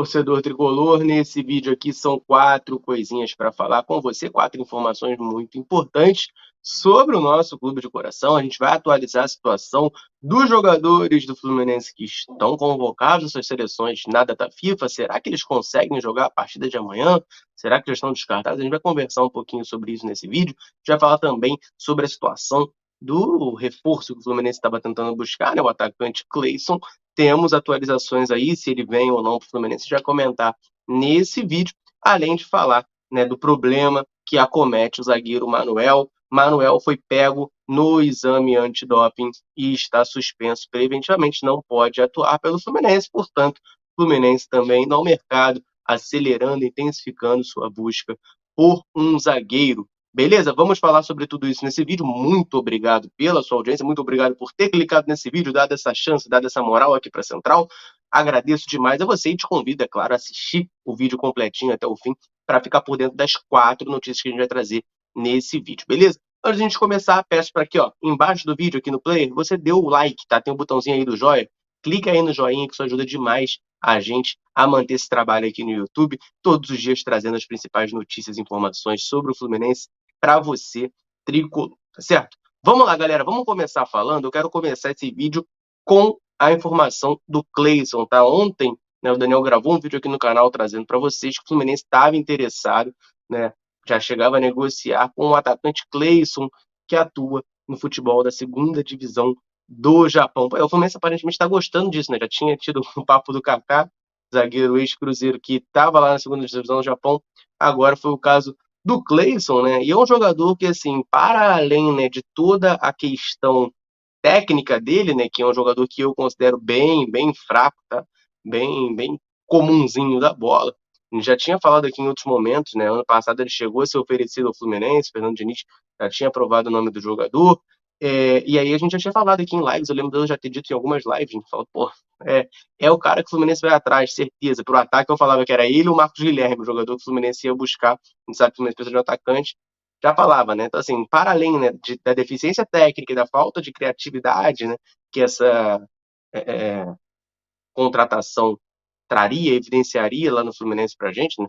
Torcedor tricolor, nesse vídeo aqui são 4 coisinhas para falar com você, 4 informações muito importantes sobre o nosso clube de coração. A gente vai atualizar a situação dos jogadores do Fluminense que estão convocados às suas seleções na data FIFA. Será que eles conseguem jogar a partida de amanhã? Será que eles estão descartados? A gente vai conversar um pouquinho sobre isso nesse vídeo. A gente vai falar também sobre a situação do reforço que o Fluminense estava tentando buscar, né? O atacante Cleison. Temos atualizações aí, se ele vem ou não para o Fluminense, já comentar nesse vídeo, além de falar, né, do problema que acomete o zagueiro Manuel. Manuel foi pego no exame antidoping e está suspenso preventivamente, não pode atuar pelo Fluminense, portanto, o Fluminense também no mercado, acelerando, intensificando sua busca por um zagueiro. Beleza? Vamos falar sobre tudo isso nesse vídeo. Muito obrigado pela sua audiência, muito obrigado por ter clicado nesse vídeo, dado essa chance, dado essa moral aqui para a Central. Agradeço demais a você e te convido, é claro, a assistir o vídeo completinho até o fim para ficar por dentro das 4 notícias que a gente vai trazer nesse vídeo, beleza? Antes de a gente começar, peço para aqui, ó, embaixo do vídeo, aqui no player, você dê o like, tá? Tem um botãozinho aí do joia. Clica aí no joinha que isso ajuda demais a gente a manter esse trabalho aqui no YouTube, todos os dias trazendo as principais notícias e informações sobre o Fluminense para você, tricolor, tá certo? Vamos lá, galera, vamos começar falando. Eu quero começar esse vídeo com a informação do Cleison, tá? Ontem, né, o Daniel gravou um vídeo aqui no canal trazendo para vocês que o Fluminense estava interessado, né? Já chegava a negociar com o atacante Cleison, que atua no futebol da segunda divisão do Japão. O Fluminense aparentemente está gostando disso, né? Já tinha tido um papo do Kaká, zagueiro ex-cruzeiro que estava lá na segunda divisão do Japão. Agora foi o caso do Cleison, né? E é um jogador que, assim, para além, né, de toda a questão técnica dele, né, que é um jogador que eu considero bem fraco, tá? Bem comunzinho da bola. A gente já tinha falado aqui em outros momentos, né? Ano passado ele chegou a ser oferecido ao Fluminense, Fernando Diniz já tinha aprovado o nome do jogador. E aí a gente já tinha falado aqui em lives, eu lembro de eu já ter dito em algumas lives, a gente falou, pô, é, é o cara que o Fluminense vai atrás, certeza. Pro ataque eu falava que era ele ou o Marcos Guilherme, o jogador que o Fluminense ia buscar. A gente sabe que o Fluminense precisa de um atacante, já falava, né? Então, assim, para além, né, da deficiência técnica e da falta de criatividade, né, que essa é, contratação traria, evidenciaria lá no Fluminense pra gente, né?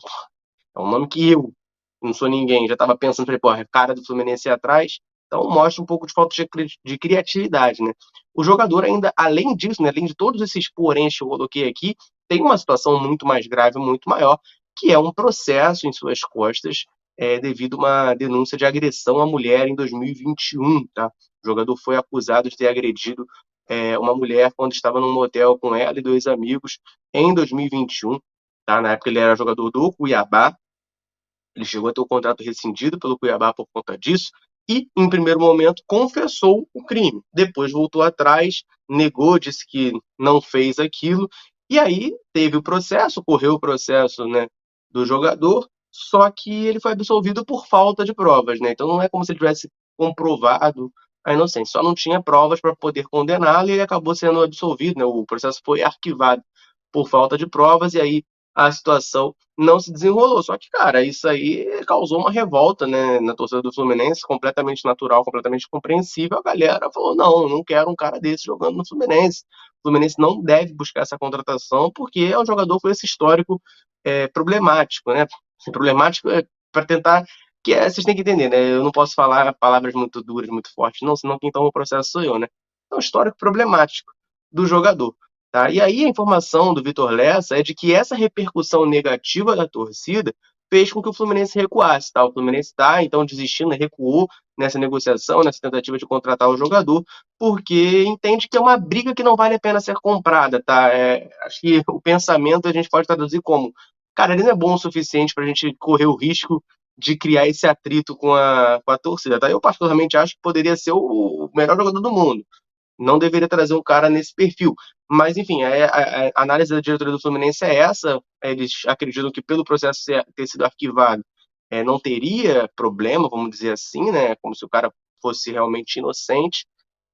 É um nome que eu não sou ninguém, já estava pensando, falei, pô, é cara do Fluminense ir atrás, então mostra um pouco de falta de criatividade, né? O jogador ainda, além disso, né, além de todos esses poréns que eu coloquei aqui, tem uma situação muito mais grave, muito maior, que é um processo em suas costas devido a uma denúncia de agressão à mulher em 2021, tá? O jogador foi acusado de ter agredido uma mulher quando estava num motel com ela e 2 amigos em 2021, tá? Na época ele era jogador do Cuiabá, ele chegou a ter o contrato rescindido pelo Cuiabá por conta disso e, em primeiro momento, confessou o crime. Depois voltou atrás, negou, disse que não fez aquilo. E aí teve o processo, correu o processo, né, do jogador, só que ele foi absolvido por falta de provas, né? Então não é como se ele tivesse comprovado a inocência, só não tinha provas para poder condená-lo e ele acabou sendo absolvido, né? O processo foi arquivado por falta de provas e aí a situação não se desenrolou. Só que, cara, isso aí causou uma revolta, né, na torcida do Fluminense, completamente natural, completamente compreensível. A galera falou: não, não quero um cara desse jogando no Fluminense. O Fluminense não deve buscar essa contratação, porque é um jogador com esse histórico problemático, né? Assim, problemático para tentar. Vocês têm que entender, né? Eu não posso falar palavras muito duras, muito fortes, não, senão quem toma o processo sou eu, né? É um histórico problemático do jogador. Tá? E aí a informação do Vitor Lessa é de que essa repercussão negativa da torcida fez com que o Fluminense recuasse. Tá? O Fluminense está, então, desistindo, né? Recuou nessa negociação, nessa tentativa de contratar o jogador, porque entende que é uma briga que não vale a pena ser comprada. Tá? Acho que o pensamento a gente pode traduzir como: cara, ele não é bom o suficiente para a gente correr o risco de criar esse atrito com a torcida. Tá? Eu, particularmente, acho que poderia ser o melhor jogador do mundo, não deveria trazer um cara nesse perfil. Mas, enfim, a análise da diretoria do Fluminense é essa. Eles acreditam que, pelo processo ter sido arquivado, não teria problema, vamos dizer assim, né? Como se o cara fosse realmente inocente.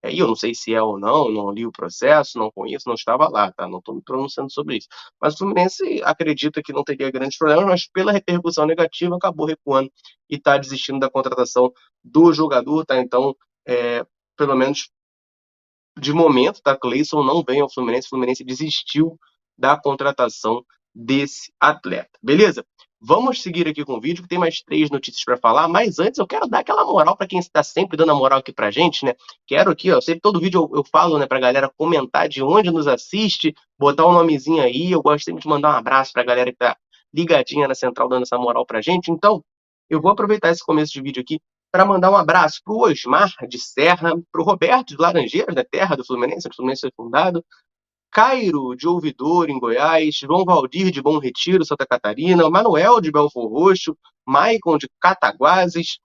E eu não sei se é ou não li o processo, não conheço, não estava lá, tá? Não estou me pronunciando sobre isso. Mas o Fluminense acredita que não teria grandes problemas, mas pela repercussão negativa acabou recuando e está desistindo da contratação do jogador, tá? Então, pelo menos de momento, tá? Cleison não vem ao Fluminense, o Fluminense desistiu da contratação desse atleta, beleza? Vamos seguir aqui com o vídeo, que tem mais 3 notícias para falar, mas antes eu quero dar aquela moral para quem está sempre dando a moral aqui pra gente, né? Quero aqui, ó, sempre todo vídeo eu falo, né, pra galera comentar de onde nos assiste, botar um nomezinho aí, eu gosto sempre de mandar um abraço pra galera que tá ligadinha na central dando essa moral pra gente, então eu vou aproveitar esse começo de vídeo aqui para mandar um abraço pro Osmar de Serra, pro Roberto de Laranjeiras, da terra do Fluminense, o Fluminense foi fundado, Cairo, de Ouvidor, em Goiás, João Valdir, de Bom Retiro, Santa Catarina, Manuel, de Belfor Roxo, Maicon, de Cataguases,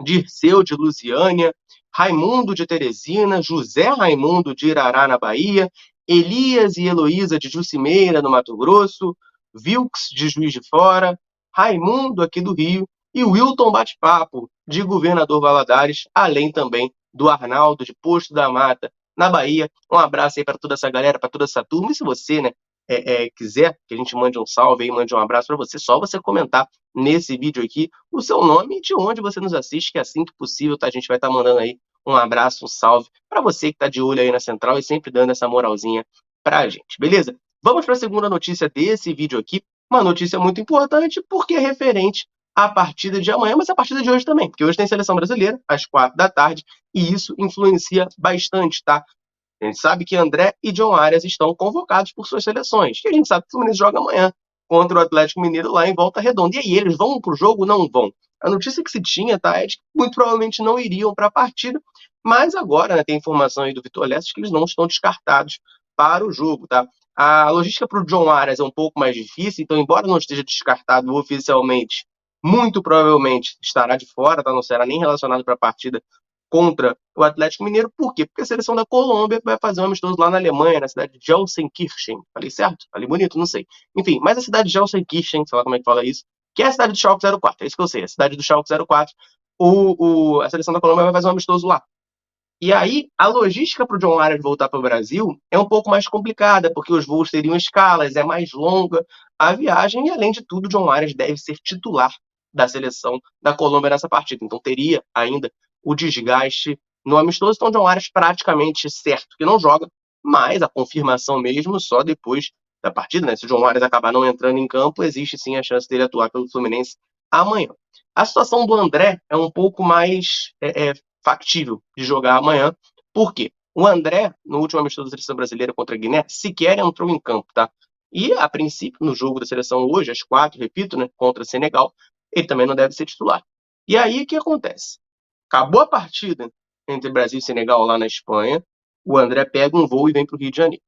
Dirceu, de Lusiânia, Raimundo, de Teresina, José Raimundo, de Irará, na Bahia, Elias e Heloísa, de Jucimeira, no Mato Grosso, Vilks, de Juiz de Fora, Raimundo, aqui do Rio, e Wilton Bate-Papo, de Governador Valadares, além também do Arnaldo, de Posto da Mata, na Bahia. Um abraço aí para toda essa galera, para toda essa turma. E se você, né, quiser que a gente mande um salve aí, mande um abraço para você, só você comentar nesse vídeo aqui o seu nome e de onde você nos assiste, que assim que possível, tá? A gente vai estar mandando aí um abraço, um salve para você que tá de olho aí na central e sempre dando essa moralzinha pra gente, beleza? Vamos para a segunda notícia desse vídeo aqui, uma notícia muito importante porque é referente à partida de amanhã, mas a partida de hoje também, porque hoje tem seleção brasileira às 4 da tarde e isso influencia bastante, tá? A gente sabe que André e John Arias estão convocados por suas seleções. E a gente sabe que o Fluminense joga amanhã contra o Atlético Mineiro lá em Volta Redonda. E aí, eles vão para o jogo ou não vão? A notícia que se tinha, tá, é de que muito provavelmente não iriam para a partida, mas agora, né, tem informação aí do Vitor Leste que eles não estão descartados para o jogo, tá? A logística para o John Arias é um pouco mais difícil, então, embora não esteja descartado oficialmente, muito provavelmente estará de fora, tá? Não será nem relacionado para a partida contra o Atlético Mineiro. Por quê? Porque a seleção da Colômbia vai fazer um amistoso lá na Alemanha, na cidade de Gelsenkirchen. Falei certo? Falei bonito? Não sei. Enfim, mas a cidade de Gelsenkirchen, sei lá como é que fala isso, que é a cidade do Schalke 04, é isso que eu sei, a cidade do Schalke 04, a seleção da Colômbia vai fazer um amistoso lá. E aí, a logística para o John Arias voltar para o Brasil é um pouco mais complicada, porque os voos teriam escalas, é mais longa a viagem, e além de tudo, o John Arias deve ser titular da seleção da Colômbia nessa partida. Então, teria ainda o desgaste no amistoso. Então, o John Arias praticamente certo que não joga, mas a confirmação mesmo só depois da partida, né? Se o John Arias acabar não entrando em campo, existe sim a chance dele atuar pelo Fluminense amanhã. A situação do André é um pouco mais factível de jogar amanhã. Por quê? O André, no último amistoso da seleção brasileira contra a Guiné, sequer entrou em campo, tá? E, a princípio, no jogo da seleção hoje, às 4, repito, né, contra Senegal, ele também não deve ser titular. E aí, o que acontece? Acabou a partida entre Brasil e Senegal lá na Espanha, o André pega um voo e vem para o Rio de Janeiro.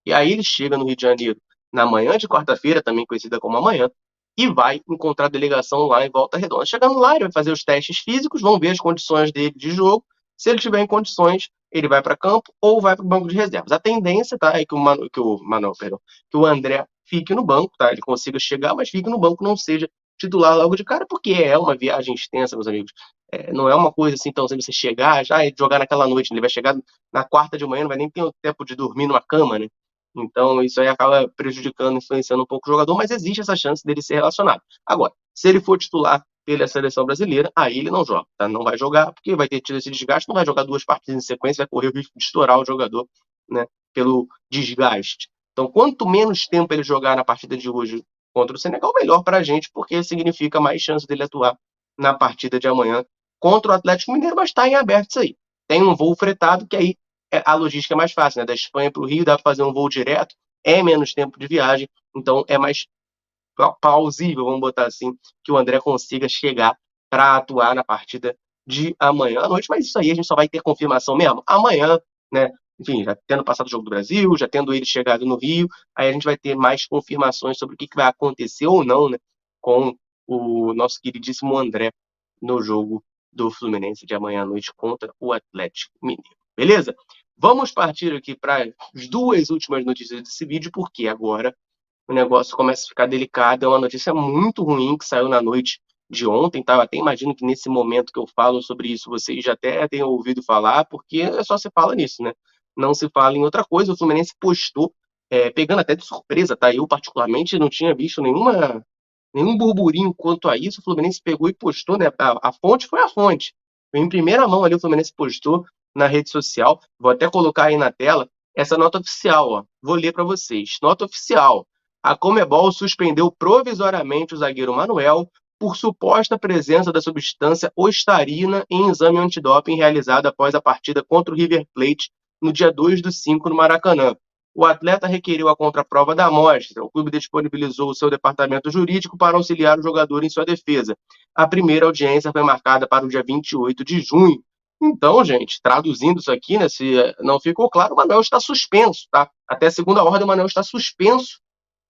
E aí ele chega no Rio de Janeiro na manhã de quarta-feira, também conhecida como amanhã, e vai encontrar a delegação lá em Volta Redonda. Chegando lá, ele vai fazer os testes físicos, vão ver as condições dele de jogo. Se ele tiver em condições, ele vai para campo ou vai para o banco de reservas. A tendência, tá, é que o André fique no banco, tá? Ele consiga chegar, mas fique no banco, não seja titular logo de cara, porque é uma viagem extensa, meus amigos. Não é uma coisa assim tão simples você chegar já e jogar naquela noite. Ele vai chegar na quarta de manhã, não vai nem ter o tempo de dormir numa cama, né? Então, isso aí acaba prejudicando, influenciando um pouco o jogador, mas existe essa chance dele ser relacionado. Agora, se ele for titular pela seleção brasileira, aí ele não joga, tá? Não vai jogar, porque vai ter tido esse desgaste, não vai jogar 2 partidas em sequência, vai correr o risco de estourar o jogador, né, pelo desgaste. Então, quanto menos tempo ele jogar na partida de hoje contra o Senegal, melhor para a gente, porque significa mais chance dele atuar na partida de amanhã contra o Atlético Mineiro, mas está em aberto isso aí. Tem um voo fretado que aí a logística é mais fácil, né? Da Espanha para o Rio dá para fazer um voo direto, é menos tempo de viagem, então é mais plausível, vamos botar assim, que o André consiga chegar para atuar na partida de amanhã à noite, mas isso aí a gente só vai ter confirmação mesmo amanhã, né? Enfim, já tendo passado o Jogo do Brasil, já tendo ele chegado no Rio, aí a gente vai ter mais confirmações sobre o que vai acontecer ou não, né, com o nosso queridíssimo André no jogo do Fluminense de amanhã à noite contra o Atlético Mineiro. Beleza? Vamos partir aqui para as 2 últimas notícias desse vídeo, porque agora o negócio começa a ficar delicado. É uma notícia muito ruim que saiu na noite de ontem, tá? Eu até imagino que nesse momento que eu falo sobre isso, vocês já até tenham ouvido falar, porque é só se fala nisso, né? Não se fala em outra coisa. O Fluminense postou, pegando até de surpresa, tá? Eu, particularmente, não tinha visto nenhum burburinho quanto a isso. O Fluminense pegou e postou, né? A fonte foi a fonte. Em primeira mão ali, o Fluminense postou na rede social. Vou até colocar aí na tela essa nota oficial, ó. Vou ler para vocês. Nota oficial. A Conmebol suspendeu provisoriamente o zagueiro Manuel por suposta presença da substância ostarina em exame antidoping realizado após a partida contra o River Plate no dia 2/5 no Maracanã. O atleta requeriu a contraprova da amostra. O clube disponibilizou o seu departamento jurídico para auxiliar o jogador em sua defesa. A primeira audiência foi marcada para o dia 28 de junho. Então, gente, traduzindo isso aqui, né, se não ficou claro, o Manuel está suspenso, tá? Até segunda ordem, o Manuel está suspenso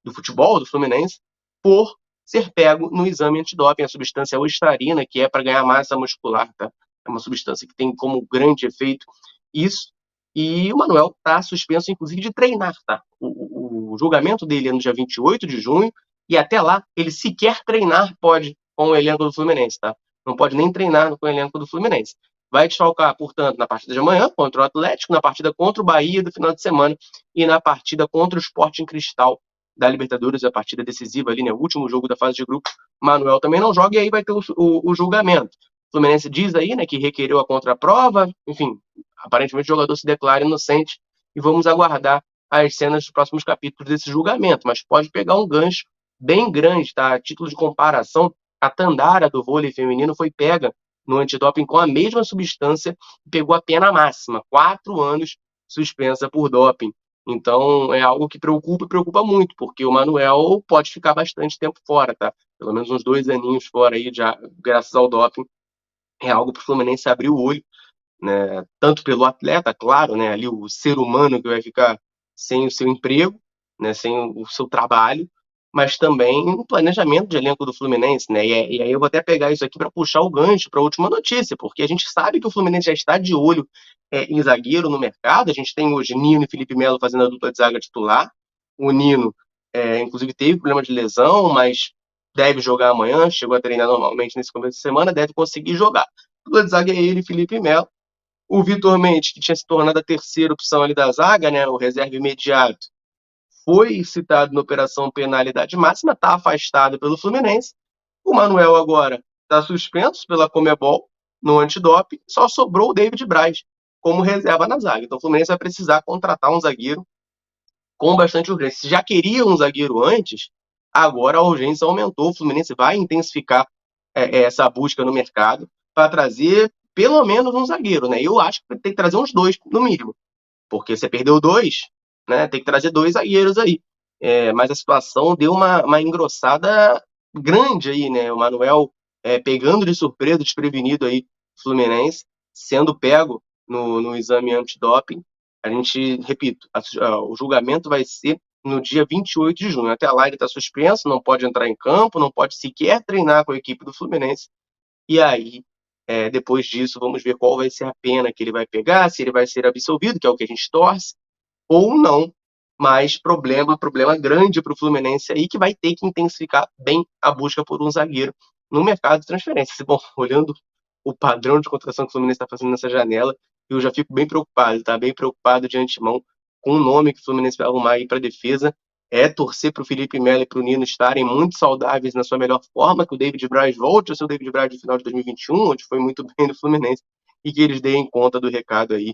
do futebol, do Fluminense, por ser pego no exame antidoping, a substância ostarina, que é para ganhar massa muscular, tá? É uma substância que tem como grande efeito isso. E o Manuel está suspenso, inclusive, de treinar, tá? O julgamento dele é no dia 28 de junho, e até lá, ele sequer treinar pode com o elenco do Fluminense, tá? Não pode nem treinar com o elenco do Fluminense. Vai desfalcar, portanto, na partida de amanhã contra o Atlético, na partida contra o Bahia do final de semana e na partida contra o Sporting Cristal da Libertadores, a partida decisiva ali, né? O último jogo da fase de grupo. Manuel também não joga e aí vai ter o julgamento. O Fluminense diz aí, né, que requereu a contraprova, enfim, aparentemente o jogador se declara inocente e vamos aguardar as cenas dos próximos capítulos desse julgamento, mas pode pegar um gancho bem grande, tá? A título de comparação, a Tandara do vôlei feminino foi pega no antidoping com a mesma substância e pegou a pena máxima, 4 anos suspensa por doping. Então é algo que preocupa e preocupa muito, porque o Manuel pode ficar bastante tempo fora, tá? Pelo menos uns 2 aninhos fora aí, já, graças ao doping. É algo para o Fluminense abrir o olho, né? Tanto pelo atleta, claro, né? Ali o ser humano que vai ficar sem o seu emprego, né? Sem o seu trabalho, mas também o planejamento de elenco do Fluminense, né? E aí eu vou até pegar isso aqui para puxar o gancho para a última notícia, porque a gente sabe que o Fluminense já está de olho em zagueiro no mercado. A gente tem hoje Nino e Felipe Melo fazendo a dupla de zaga titular. O Nino, inclusive, teve problema de lesão, mas deve jogar amanhã. Chegou a treinar normalmente nesse começo de semana, deve conseguir jogar. A dupla de zaga é ele e Felipe Melo. O Vitor Mendes, que tinha se tornado a terceira opção ali da zaga, né, o reserva imediato, foi citado na operação penalidade máxima, está afastado pelo Fluminense. O Manuel agora está suspenso pela Conmebol no antidoping, só sobrou o David Braz como reserva na zaga. Então o Fluminense vai precisar contratar um zagueiro com bastante urgência. Se já queria um zagueiro antes, agora a urgência aumentou. O Fluminense vai intensificar essa busca no mercado para trazer pelo menos um zagueiro, né? Eu acho que tem que trazer uns 2, no mínimo, porque você perdeu 2, né? Tem que trazer 2 zagueiros aí. Mas a situação deu uma engrossada grande aí, né? O Manuel pegando de surpresa, desprevenido aí, Fluminense, sendo pego no exame antidoping. A gente, repito, o julgamento vai ser no dia 28 de junho. Até lá ele está suspenso, não pode entrar em campo, não pode sequer treinar com a equipe do Fluminense. E aí, depois disso, vamos ver qual vai ser a pena que ele vai pegar, se ele vai ser absolvido, que é o que a gente torce, ou não. Mas problema grande para o Fluminense aí, que vai ter que intensificar bem a busca por um zagueiro no mercado de transferências. Bom, olhando o padrão de contratação que o Fluminense está fazendo nessa janela, eu já fico bem preocupado, tá? Bem preocupado de antemão com o nome que o Fluminense vai arrumar aí para a defesa. É torcer para o Felipe Melo e para o Nino estarem muito saudáveis na sua melhor forma, que o David Braz volte ao seu David Braz do final de 2021, onde foi muito bem no Fluminense, e que eles deem conta do recado aí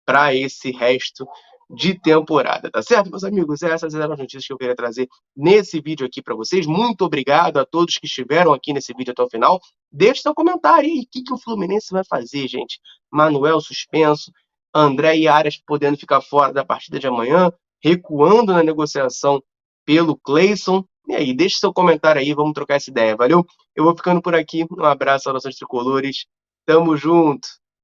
para esse resto de temporada, tá certo, meus amigos? Essas eram as notícias que eu queria trazer nesse vídeo aqui para vocês. Muito obrigado a todos que estiveram aqui nesse vídeo até o final. Deixe seu comentário aí, o que o Fluminense vai fazer, gente? Manuel suspenso, André e Arias podendo ficar fora da partida de amanhã, recuando na negociação pelo Cleison. E aí, deixe seu comentário aí, vamos trocar essa ideia, valeu? Eu vou ficando por aqui, um abraço aos nossos tricolores, tamo junto!